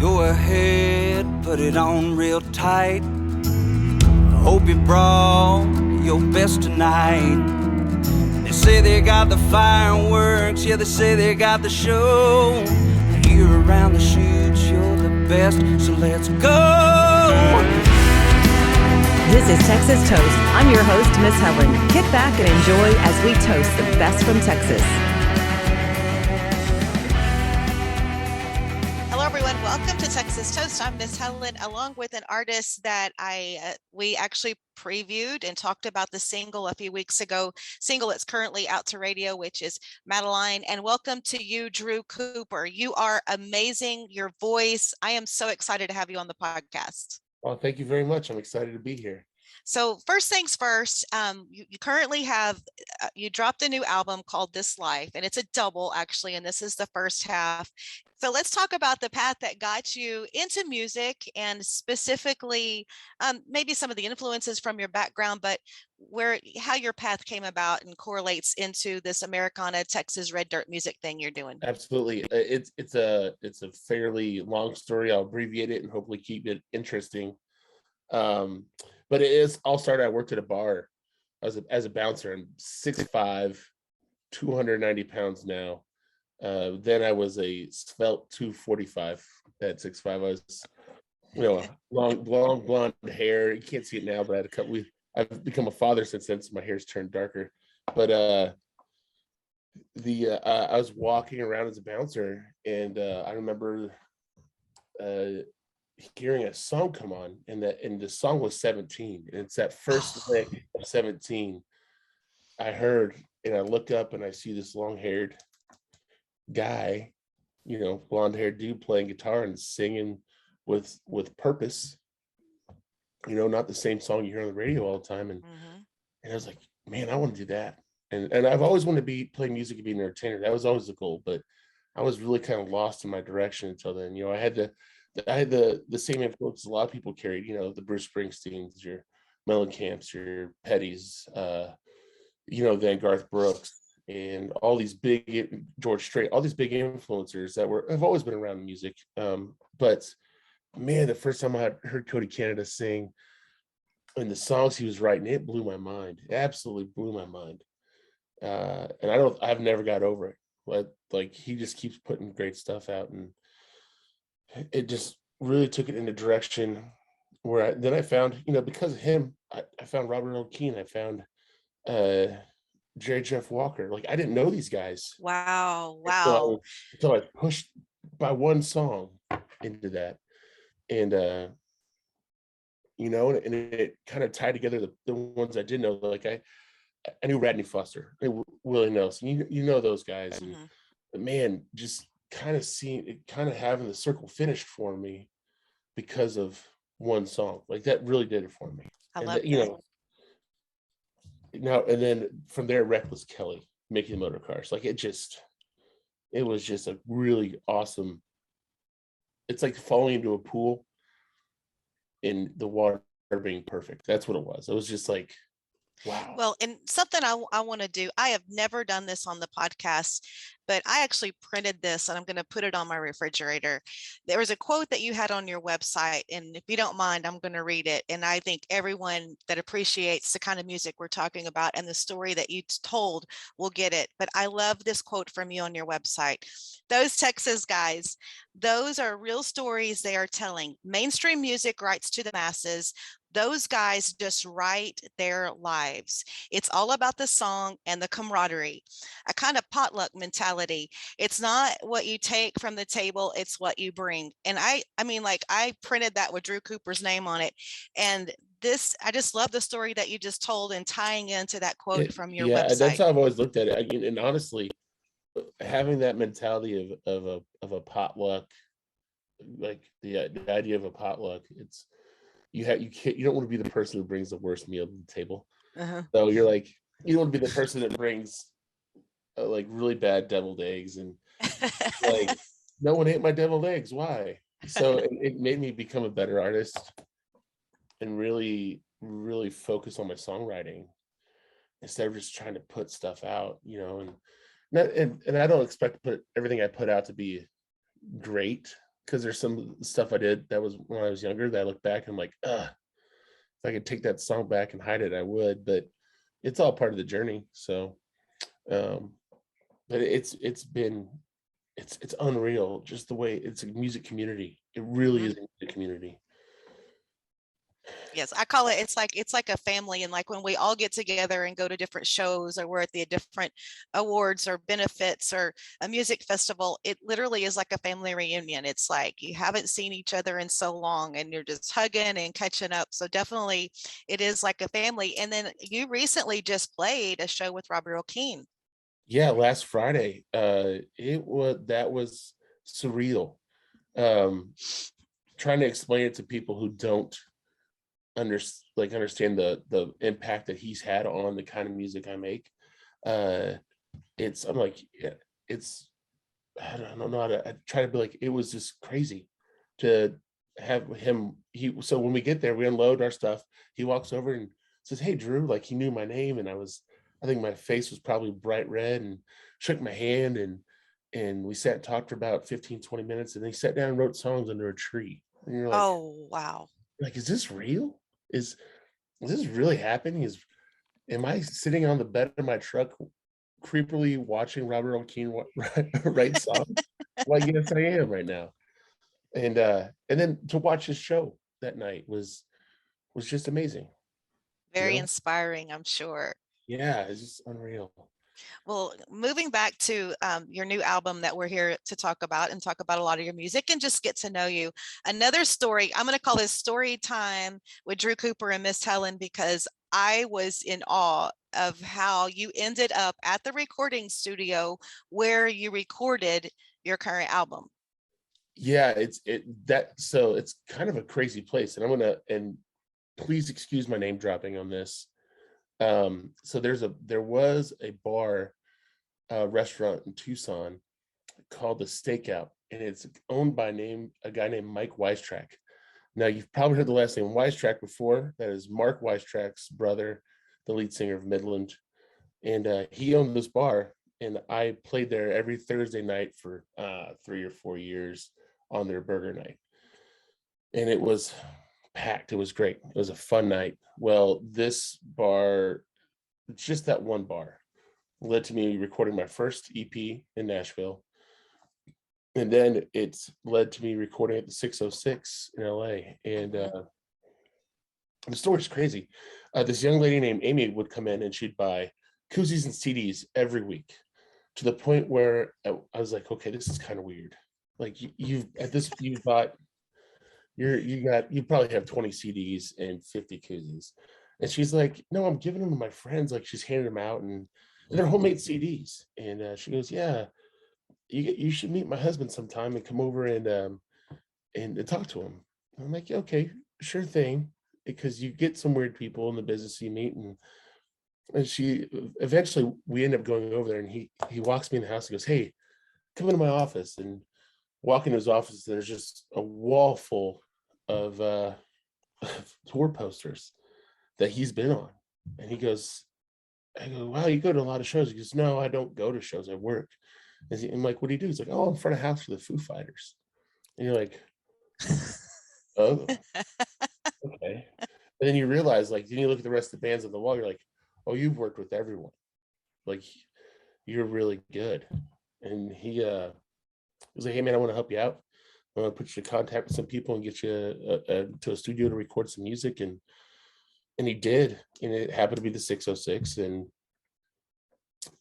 Go ahead, put it on real tight. Hope you brought your best tonight. They say they got the fireworks, yeah, they say they got the show. You're around the shoots, you're the best, so let's go. This is Texas Toast. I'm your host, Miss Helen. Kick back and enjoy as we toast the best from Texas. Hello, everyone. Welcome to Texas Toast. I'm Miss Helen, along with an artist that we actually previewed and talked about the single a few weeks ago. Single that's currently out to radio, which is Madeline. And welcome to you, Drew Cooper. You are amazing. Your voice. I am so excited to have you on the podcast. Well, thank you very much. I'm excited to be here. So first things first, you currently have, you dropped a new album called This Life, and it's a double actually, and this is the first half. So let's talk about the path that got you into music, and specifically maybe some of the influences from your background, but how your path came about and correlates into this Americana, Texas red dirt music thing you're doing. Absolutely. It's a fairly long story. I'll abbreviate it and hopefully keep it interesting. But it is all started. I worked at a bar as a bouncer. I'm 6'5", 290 pounds now. Then I was a svelte 245 at 6'5". I was, long blonde hair. You can't see it now, but I had a couple. I've become a father since then, so my hair's turned darker. But I was walking around as a bouncer, and I remember hearing a song come on, and the song was 17, and it's that first lick of 17 I heard, and I look up and I see this long-haired guy, blonde-haired dude playing guitar and singing with purpose, not the same song you hear on the radio all the time. And I was like, man, I want to do that. And I've always wanted to play music and be an entertainer. That was always the goal, but I was really kind of lost in my direction until then. I had the same influence a lot of people carried, the Bruce Springsteens, your Mellencamp's, your Petty's, then Garth Brooks, and all these big, George Strait, all these big influencers that have always been around music. But man, the first time I heard Cody Canada sing and the songs he was writing, it blew my mind. It absolutely blew my mind. And I've never got over it. But like, he just keeps putting great stuff out, and it just really took it in a direction where then I found, because of him, I found Robert Earl Keen. I found Jerry Jeff Walker. Like, I didn't know these guys. Wow. So I pushed by one song into that. And, and it kind of tied together the ones I did know. Like I knew Radney Foster, Willie Nelson, those guys. And man, just kind of having the circle finished for me because of one song. Like, that really did it for me. I love that. Now and then from there, Reckless Kelly, Making Motor Cars. Like, it was just a really awesome. It's like falling into a pool and the water being perfect. That's what it was. It was just like, wow. Well, and something I want to do, I have never done this on the podcast, but I actually printed this and I'm going to put it on my refrigerator. There was a quote that you had on your website, and if you don't mind, I'm going to read it. And I think everyone that appreciates the kind of music we're talking about and the story that you told will get it. But I love this quote from you on your website. Those Texas guys, those are real stories they are telling. Mainstream music writes to the masses. Those guys just write their lives. It's all about the song and the camaraderie, a kind of potluck mentality. It's not what you take from the table, it's what you bring. And I printed that with Drew Cooper's name on it. And I just love the story that you just told and tying into that quote from your website. That's how I've always looked at it. And honestly, having that mentality of a potluck, like the idea of a potluck, it's, you don't want to be the person who brings the worst meal to the table. So you're like, you don't want to be the person that brings like really bad deviled eggs, and like, no one ate my deviled eggs. Why? So it made me become a better artist and really, really focus on my songwriting instead of just trying to put stuff out, and I don't expect to put everything I put out to be great. because there's some stuff I did that was when I was younger that I look back and I'm like, if I could take that song back and hide it, I would. But it's all part of the journey. So, but it's unreal just the way it's a music community. It really Mhm. is a music community. Yes, I call it, it's like a family. And like when we all get together and go to different shows, or we're at the different awards or benefits or a music festival, it literally is like a family reunion. It's like you haven't seen each other in so long and you're just hugging and catching up. So definitely it is like a family. And then you recently just played a show with Robert Earl Keen. Yeah, last Friday, that was surreal. Trying to explain it to people who don't understand the impact that he's had on the kind of music I make. I'm like, yeah, it's I don't know how to I try to be like, it was just crazy to have him. So when we get there, we unload our stuff. He walks over and says, "Hey, Drew," like he knew my name, and I think my face was probably bright red, and shook my hand, and we sat and talked for about 15-20 minutes, and then he sat down and wrote songs under a tree. And you're Oh, wow. like, is this real? Is this really happening? Am I sitting on the bed of my truck creepily watching Robert O'Keen write songs? Well, yes, I am right now. And then to watch his show that night was just amazing. Very inspiring, I'm sure. Yeah, it's just unreal. Well, moving back to your new album that we're here to talk about, and talk about a lot of your music and just get to know you. Another story, I'm going to call this story time with Drew Cooper and Miss Helen, because I was in awe of how you ended up at the recording studio where you recorded your current album. Yeah, so it's kind of a crazy place, and please excuse my name dropping on this. So there was a bar, restaurant in Tucson called the Stakeout, and it's owned by a guy named Mike Weistrack. Now, you've probably heard the last name Weistrack before. That is Mark Weistrack's brother, the lead singer of Midland. And he owned this bar, and I played there every Thursday night for 3 or 4 years on their burger night. And it was packed. It was great. It was a fun night. Well, this bar, just that one bar, led to me recording my first EP in Nashville. And then it's led to me recording at the 606 in LA. And the story's crazy. This young lady named Amy would come in and she'd buy koozies and CDs every week, to the point where I was like, okay, this is kind of weird. Like you probably have 20 CDs and 50 koozies. And she's like, no, I'm giving them to my friends. Like, she's handing them out, and they're homemade CDs. And she goes, yeah, you should meet my husband sometime and come over and talk to him. And I'm like, okay, sure thing. Because you get some weird people in the business you meet, and she eventually we end up going over there, and he walks me in the house and goes, hey, come into my office. And walk into his office, there's just a wall full of tour posters that he's been on. And I go, wow, you go to a lot of shows. He goes, no, I don't go to shows, I work. I'm like, what do you do? He's like, oh, I'm front of house for the Foo Fighters. And you're like, oh, okay. And then you realize, like, then you look at the rest of the bands on the wall, you're like, oh, you've worked with everyone. Like, you're really good. And he was like, hey, man, I want to help you out. I want to put you in contact with some people and get you to a studio to record some music. And he did. And it happened to be the 606.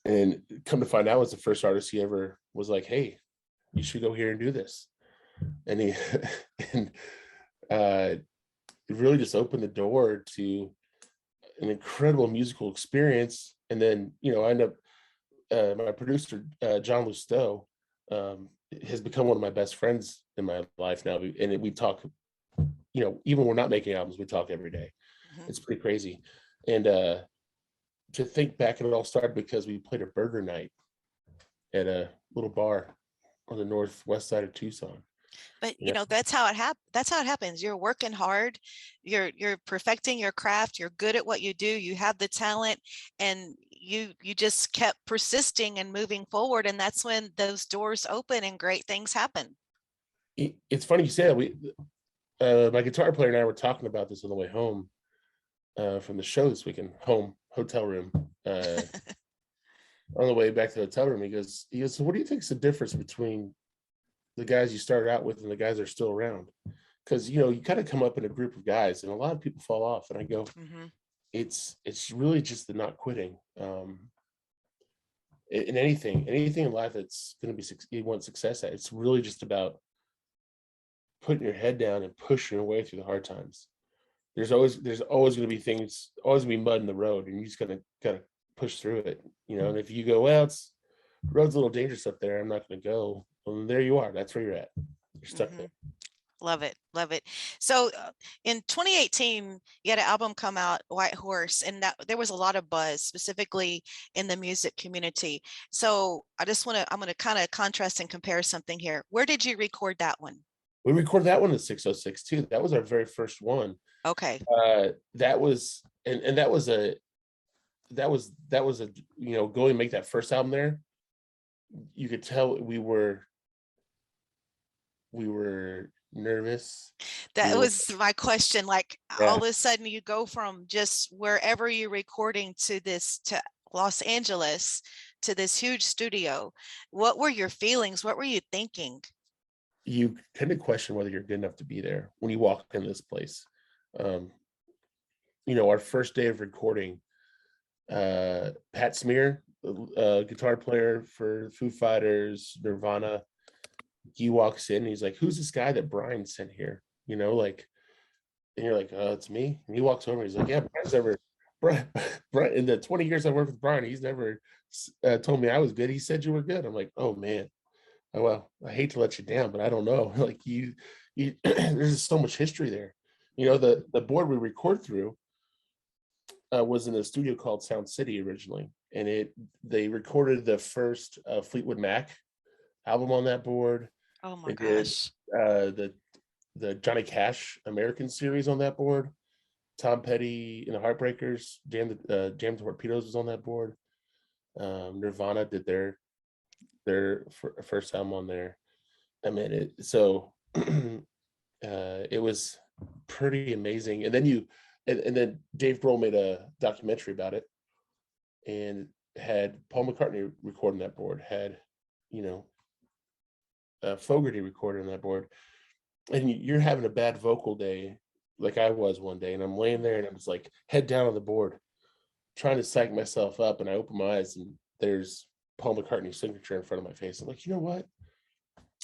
And come to find out, was the first artist he ever was like, hey, you should go here and do this. And he it really just opened the door to an incredible musical experience. And then, I end up, my producer, John Lusteau, has become one of my best friends in my life now. And we talk, even when we're not making albums, we talk every day. Mm-hmm. It's pretty crazy. And to think back, it all started because we played a burger night at a little bar on the northwest side of Tucson. But that's how it happens. You're working hard, you're perfecting your craft, you're good at what you do, you have the talent, and you just kept persisting and moving forward, and that's when those doors open and great things happen. It's funny you say that. My guitar player and I were talking about this on the way home from the show this weekend. Hotel room. On the way back to the hotel room, he goes, so what do you think is the difference between the guys you started out with and the guys that are still around? Because you kind of come up in a group of guys, and a lot of people fall off. And I go, it's really just the not quitting. In anything in life that's going to be you want success at, it's really just about putting your head down and pushing your way through the hard times. There's always going to be things, always going to be mud in the road, and you just gotta push through it. And if you go, well, the road's a little dangerous up there, I'm not going to go. Well, there you are. That's where you're at. You're stuck there. Love it. Love it. So in 2018, you had an album come out, White Horse, and that there was a lot of buzz, specifically in the music community. So I'm going to kind of contrast and compare something here. Where did you record that one? We recorded that one in 606 too. That was our very first one. Okay. That was, and that was a going to make that first album there. You could tell we were nervous. That was my question. Like all of a sudden you go from just wherever you're recording to Los Angeles to this huge studio. What were your feelings? What were you thinking? You tend to question whether you're good enough to be there when you walk in this place. Our first day of recording, Pat Smear, guitar player for Foo Fighters, Nirvana, he walks in and he's like, who's this guy that Brian sent here? And you're like, oh, it's me. And he walks over and he's like, yeah, Brian, in the 20 years I worked with Brian, he's never told me I was good. He said you were good. I'm like, oh man. Oh, well, I hate to let you down, but I don't know. Like you there's so much history there. The board we record through was in a studio called Sound City originally, and they recorded the first Fleetwood Mac album on that board. Oh my gosh! The Johnny Cash American series on that board. Tom Petty and the Heartbreakers, Jam the Torpedoes was on that board. Nirvana did their first album on there. I mean, it was pretty amazing. And then then Dave Grohl made a documentary about it, and had Paul McCartney recording that board, had Fogerty recording that board, and you're having a bad vocal day like I was one day, and I'm laying there and I'm just like head down on the board trying to psych myself up, and I open my eyes and there's Paul McCartney's signature in front of my face. I'm like, you know what?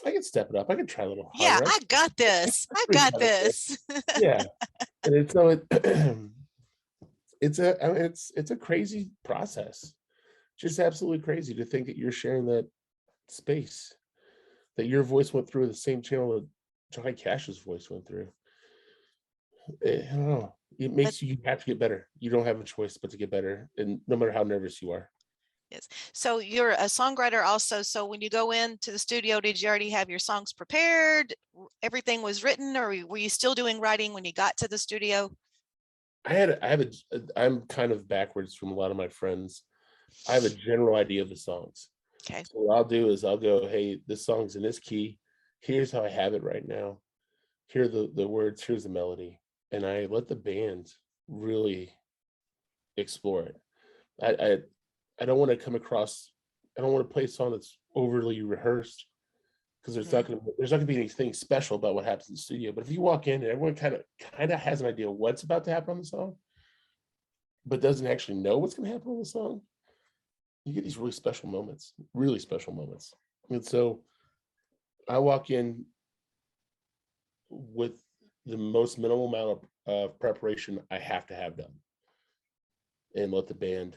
I can step it up. I can try a little harder. Yeah, I got this. I got this. Yeah, and it's a crazy process. Just absolutely crazy to think that you're sharing that space, that your voice went through the same channel that Johnny Cash's voice went through. I don't know. It makes you have to get better. You don't have a choice but to get better, and no matter how nervous you are. Yes. So you're a songwriter also. So when you go into the studio, did you already have your songs prepared? Everything was written, or were you still doing writing when you got to the studio? I'm kind of backwards from a lot of my friends. I have a general idea of the songs. Okay. So what I'll do is I'll go, hey, this song's in this key. Here's how I have it right now. Here are the words. Here's the melody. And I let the band really explore it. I don't want to come across, I don't want to play a song that's overly rehearsed, because there's not going to be anything special about what happens in the studio. But if you walk in and everyone kind of has an idea what's about to happen on the song, but doesn't actually know what's going to happen on the song, you get these really special moments. And so I walk in with the most minimal amount of preparation I have to have done, and let the band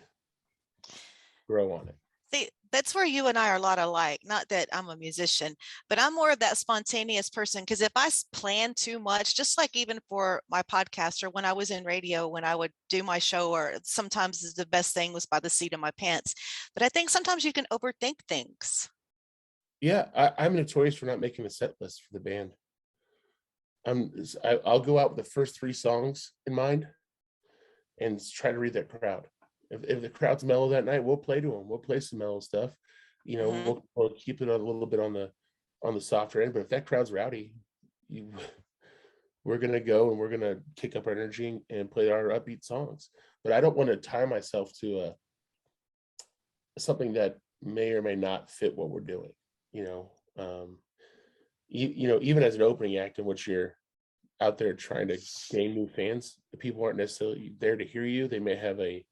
grow on it. See, that's where you and I are a lot alike. Not that I'm a musician, but I'm more of that spontaneous person. Because if I plan too much, just like even for my podcast, or when I was in radio, when I would do my show, or sometimes the best thing was by the seat of my pants. But I think sometimes you can overthink things. Yeah, I'm notorious for not making a set list for the band. I'll go out with the first 3 songs in mind and try to read that crowd. If the crowd's mellow that night, we'll play to them. We'll play some mellow stuff. We'll keep it a little bit on the on the softer end, but if that crowd's rowdy, you, we're going to go and we're going to kick up our energy and play our upbeat songs. But I don't want to tie myself to something that may or may not fit what we're doing, you know. You know, even as an opening act in which you're out there trying to gain new fans, the people aren't necessarily there to hear you. They may have a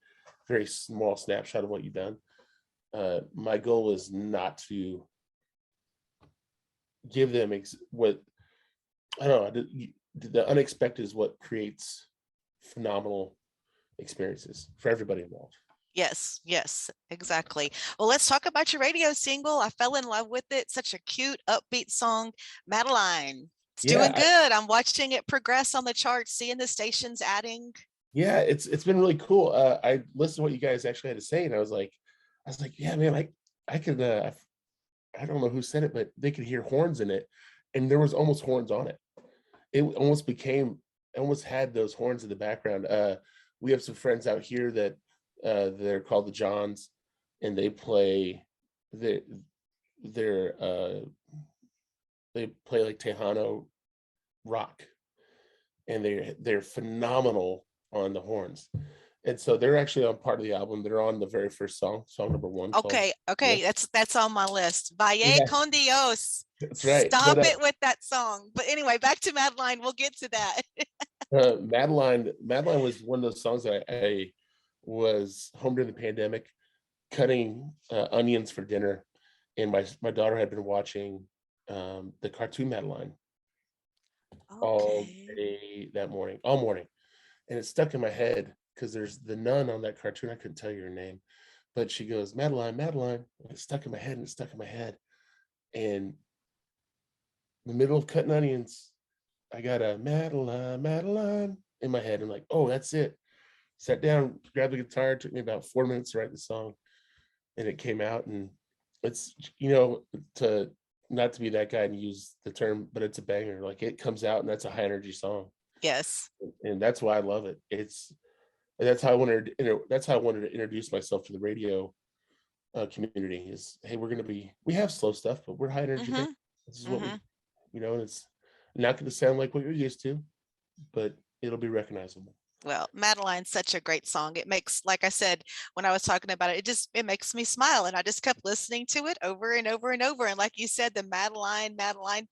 very small snapshot of what you've done. My goal is not to give them what, I don't know, the unexpected is what creates phenomenal experiences for everybody involved. Yes, yes, exactly. Well, let's talk about your radio single. I fell in love with it. Such a cute, upbeat song, Madeline. It's doing good. I'm watching it progress on the charts, seeing the stations adding. Yeah, it's been really cool. I listened to what you guys actually had to say, and I was like, yeah, man, I could. I don't know who said it, but they could hear horns in it, and there was almost horns on it. It almost had those horns in the background. We have some friends out here that they're called the Johns, and they play they play like Tejano rock, and they're phenomenal on the horns. And so they're actually on part of the album. They're on the very first song number 1. Okay, that's on my list. Valle con Dios. That's right. Stop it with that song. But anyway, back to Madeline. We'll get to that. Madeline was one of those songs that I was home during the pandemic, cutting onions for dinner, and my daughter had been watching the cartoon Madeline all day that morning, all morning, and it stuck in my head because there's the nun on that cartoon. I couldn't tell you her name, but she goes, Madeline, Madeline. And it stuck in my head, and in the middle of cutting onions, I got a Madeline, Madeline in my head. I'm like, oh, that's it. Sat down, grabbed the guitar. It took me about 4 minutes to write the song, and it came out. And it's, you know, to not to be that guy and use the term, but it's a banger. Like, it comes out, and that's a high energy song. Yes, and that's why I love it. That's how I wanted to introduce myself to the radio community. Is, hey, we have slow stuff, but we're high energy. This is what we, you know, and it's not going to sound like what you're used to, but it'll be recognizable. Well, Madeline's such a great song. It makes, like I said, when I was talking about it, it makes me smile. And I just kept listening to it over and over and over. And like you said, the Madeline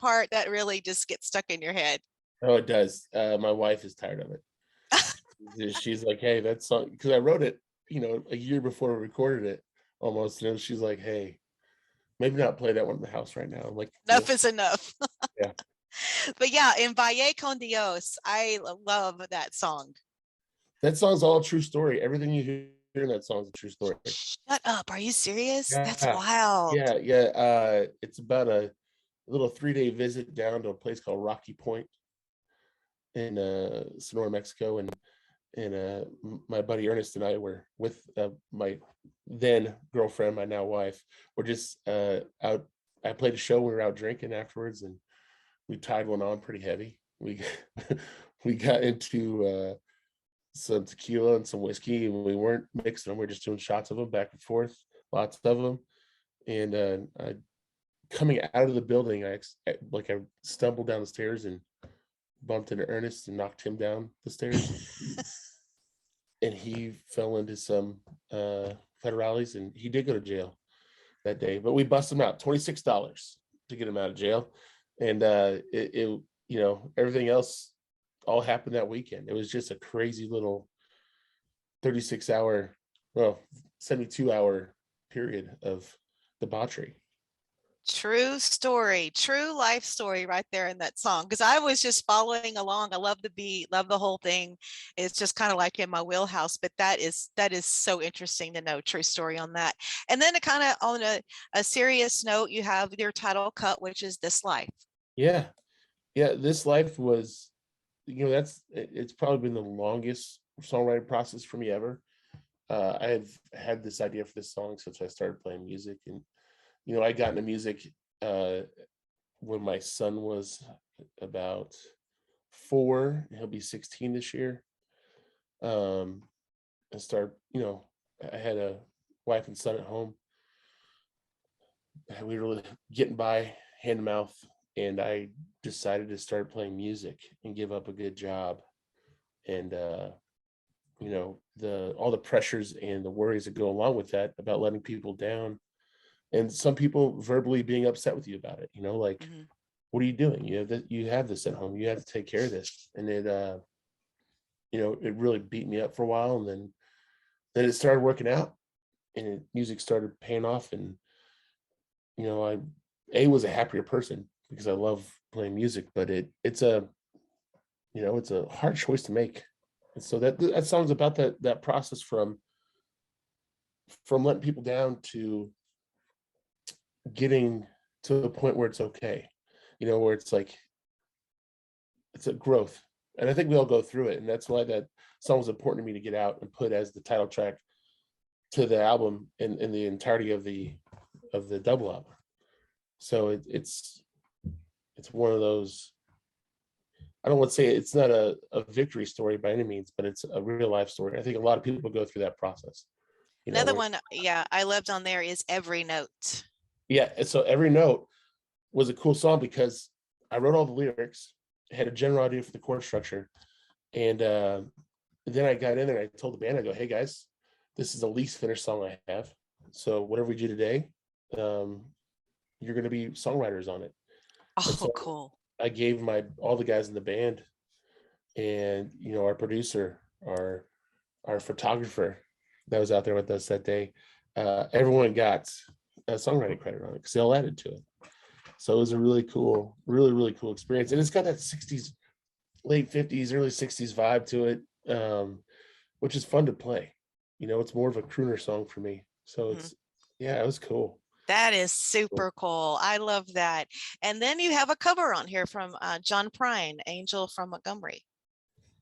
part, that really just gets stuck in your head. Oh, it does. My wife is tired of it. She's like, hey, that song, because I wrote it, you know, a year before we recorded it almost. And she's like, hey, maybe not play that one in the house right now. I'm like, enough is enough. Yeah. But yeah, in Valle con Dios, I love that song. That song's all a true story. Everything you hear in that song is a true story. Shut up. Are you serious? Yeah. That's wild. Yeah. It's about a little 3-day visit down to a place called Rocky Point in Sonora, Mexico. And my buddy Ernest and I were with my then girlfriend, my now wife. We're just out. I played a show. We were out drinking afterwards, and we tied one on pretty heavy. We got into some tequila and some whiskey, and we weren't mixing them. We were just doing shots of them back and forth, lots of them. And coming out of the building, I stumbled down the stairs and bumped into Ernest and knocked him down the stairs. And he fell into some federales, and he did go to jail that day. But we busted him out, $26 to get him out of jail. And it you know, everything else all happened that weekend. It was just a crazy little 72-hour period of debauchery. True story, true life story right there in that song. Because I was just following along. I love the beat, love the whole thing. It's just kind of like in my wheelhouse. But that is so interesting to know. True story on that. And then kind of on a serious note, you have your title cut, which is This Life. Yeah. This Life was, you know, it's probably been the longest songwriting process for me ever. I've had this idea for this song since I started playing music. And you know, I got into music when my son was about 4. He'll be 16 this year. I started, you know, I had a wife and son at home. We were getting by hand to mouth, and I decided to start playing music and give up a good job. And you know, all the pressures and the worries that go along with that about letting people down, and some people verbally being upset with you about it, you know, like, Mm-hmm. what are you doing? You have this at home, you have to take care of this. And it you know, it really beat me up for a while, and then it started working out, and music started paying off. And you know, I was a happier person because I love playing music, but it's a, you know, it's a hard choice to make. And so that song's about that process from letting people down to getting to a point where it's okay, you know, where it's like, it's a growth. And I think we all go through it, and that's why that song was important to me to get out and put as the title track to the album in the entirety of the double album. So it's one of those, I don't want to say it's not a victory story by any means, but it's a real life story. I think a lot of people go through that process. You know, Another one, yeah, I loved on there is Every Note. yeah. And so Every Note was a cool song because I wrote all the lyrics, had a general idea for the chord structure, and then I got in there and I told the band, I go, hey guys, this is the least finished song I have. So whatever we do today, you're going to be songwriters on it. Oh, so cool. I gave all the guys in the band, and you know, our producer, our photographer that was out there with us that day, everyone got a songwriting credit on it because they all added to it. So it was a really cool, really cool experience, and it's got that 60s, late 50s, early 60s vibe to it, which is fun to play. You know, it's more of a crooner song for me. So it's, yeah, it was cool. That is super cool. I love that. And then you have a cover on here from John Prine, Angel from Montgomery.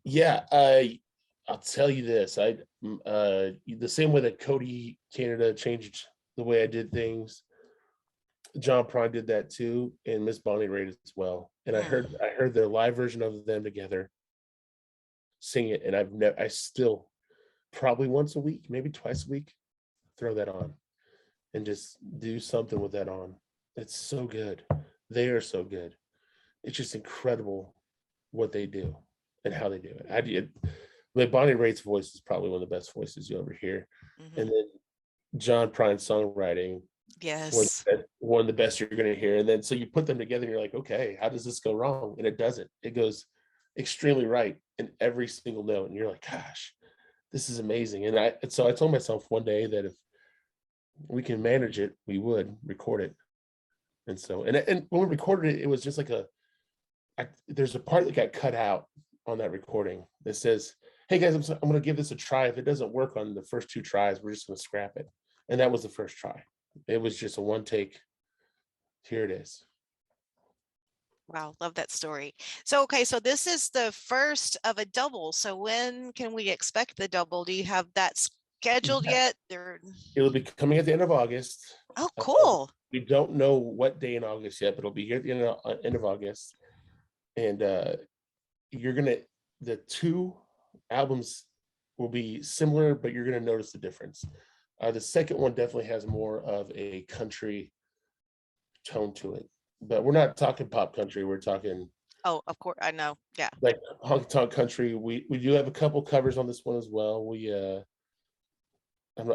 Yeah, I'll tell you this. The same way that Cody Canada changed the way I did things, John Prine did that too, and Miss Bonnie Raitt as well. And I heard their live version of them together sing it, and I still probably once a week, maybe twice a week, throw that on and just do something with that on. It's so good. They are so good. It's just incredible what they do and how they do it. Like Bonnie Raitt's voice is probably one of the best voices you'll ever hear. And then John Prine's songwriting, yes, one of the best you're going to hear. And then so you put them together and you're like, okay, how does this go wrong? And it doesn't. It goes extremely right in every single note. And you're like, gosh, this is amazing. And so I told myself one day that if we can manage it, we would record it. And so, and when we recorded it, it was just like there's a part that got cut out on that recording that says, hey guys, I'm going to give this a try. If it doesn't work on the first 2 tries, we're just going to scrap it. And that was the first try. It was just a one take. Here it is. Wow, love that story. So, okay, so this is the first of a double. So when can we expect the double? Do you have that scheduled yet? It'll be coming at the end of August. Oh, cool. We don't know what day in August yet, but it'll be here at the end of August. And the 2 albums will be similar, but you're going to notice the difference. The second one definitely has more of a country tone to it, but we're not talking pop country. We're talking, oh, of course, I know, yeah, like honky tonk country. We do have a couple covers on this one as well. I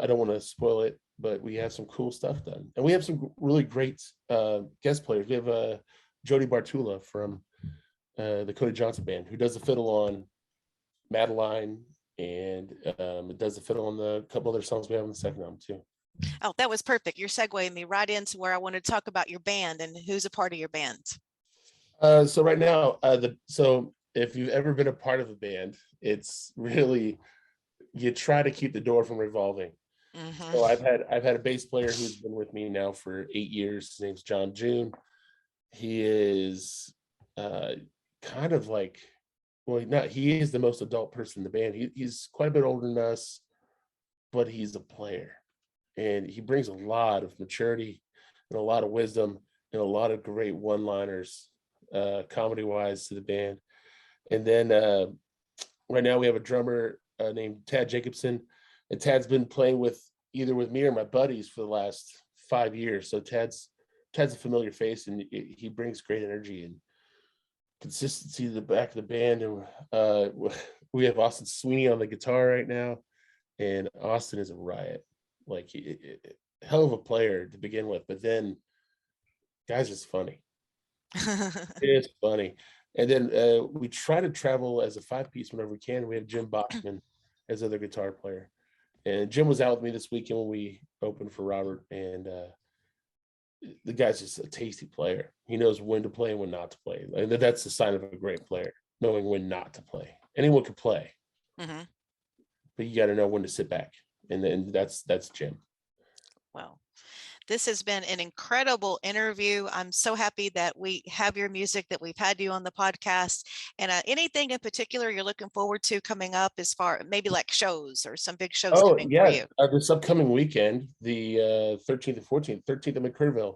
don't want to spoil it, but we have some cool stuff done, and we have some really great guest players. We have Jody Bartula from the Cody Johnson band, who does the fiddle on Madeline, and it does the fiddle on the couple other songs we have on the second album too. Oh, that was perfect. You're segueing me right into where I wanted to talk about your band and who's a part of your band. So right now, so if you've ever been a part of a band, it's really, you try to keep the door from revolving. So I've had a bass player who's been with me now for 8 years. His name's John June. He is kind of like, well, he is the most adult person in the band. He's quite a bit older than us, but he's a player, and he brings a lot of maturity and a lot of wisdom and a lot of great one-liners, comedy wise, to the band. And then right now we have a drummer named Tad Jacobson, and Tad's been playing with either with me or my buddies for the last 5 years. So Tad's has a familiar face, and he brings great energy and consistency to the back of the band. And we have Austin Sweeney on the guitar right now, and Austin is a riot. Like, hell of a player to begin with, but then guy's just funny. It is funny. And then we try to travel as a 5-piece whenever we can. We have Jim Bachman as other guitar player, and Jim was out with me this weekend when we opened for Robert, and the guy's just a tasty player. He knows when to play and when not to play. And that's the sign of a great player, knowing when not to play. Anyone can play, but you got to know when to sit back, and then that's Jim. Well, this has been an incredible interview. I'm so happy that we have your music, that we've had you on the podcast. And anything in particular you're looking forward to coming up, as far maybe like shows or some big shows coming for you? This upcoming weekend, the 13th and 14th, 13th in McCurville.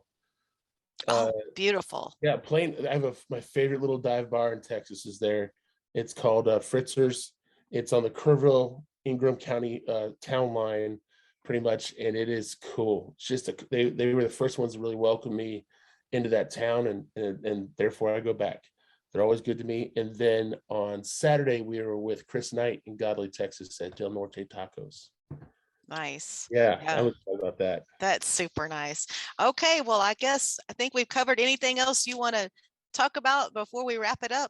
Beautiful. Yeah, playing. I have my favorite little dive bar in Texas is there. It's called Fritzer's. It's on the Kerrville, Ingram County town line, pretty much, and it is cool. It's just they were the first ones to really welcome me into that town, and therefore I go back. They're always good to me. And then on Saturday we were with Chris Knight in Godley, Texas at Del Norte Tacos. Nice. Yeah. I'm excited about that. That's super nice. Okay, well, I think we've covered. Anything else you want to talk about before we wrap it up?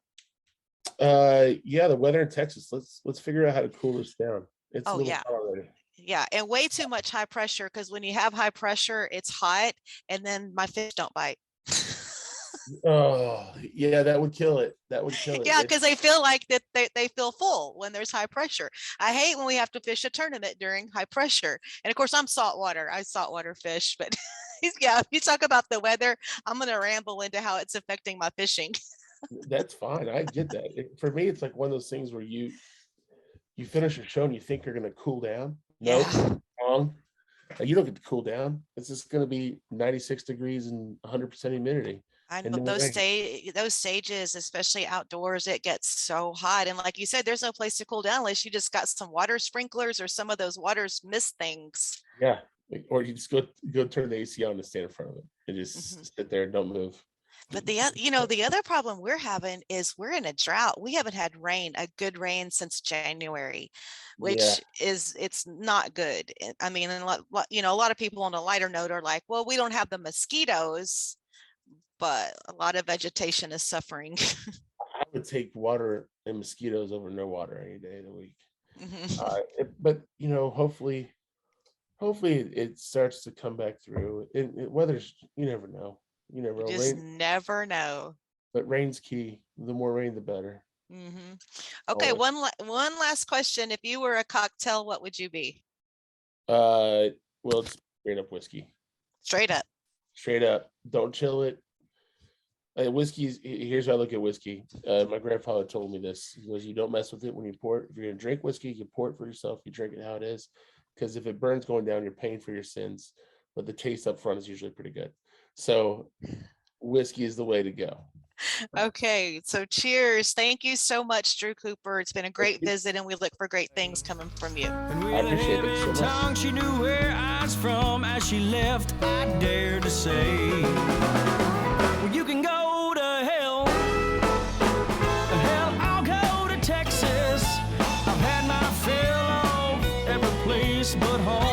The weather in Texas. Let's figure out how to cool this down. It's a little hot already. Yeah, and way too much high pressure, because when you have high pressure, it's hot, and then my fish don't bite. Oh, yeah, that would kill it. Yeah, because they feel like that they feel full when there's high pressure. I hate when we have to fish a tournament during high pressure. And of course, I'm saltwater. I saltwater fish, but yeah, if you talk about the weather, I'm going to ramble into how it's affecting my fishing. That's fine. I get that. For me, it's like one of those things where you finish a show and you think you're going to cool down. No, wrong. You don't get to cool down. It's just going to be 96 degrees and 100% humidity. I know those stages, especially outdoors, it gets so hot. And like you said, there's no place to cool down unless you just got some water sprinklers or some of those waters mist things. Yeah. Or you just go turn the AC on and stand in front of it and just sit there and don't move. But the other problem we're having is we're in a drought. We haven't had a good rain since January, which it's not good. I mean, a lot of people on a lighter note are like, well, we don't have the mosquitoes, but a lot of vegetation is suffering. I would take water and mosquitoes over no water any day of the week. But hopefully it starts to come back through. Weather's, you never know. You never know. But rain's key. The more rain, the better. Okay, one last question. If you were a cocktail, what would you be? Well, it's straight up whiskey. Straight up. Don't chill it. Whiskey. Here's how I look at whiskey. My grandfather told me this. He goes, you don't mess with it when you pour it. If you're gonna drink whiskey, you pour it for yourself. You drink it how it is, because if it burns going down, you're paying for your sins. But the taste up front is usually pretty good. So whiskey is the way to go. Okay, so cheers. Thank you so much, Drew Cooper. It's been a great visit, and we look for great things coming from you. I appreciate it so much. She knew where I was from. As she left, I dare to say, well, you can go to hell. Hell, I'll go to Texas. I've had my fill of every place but home.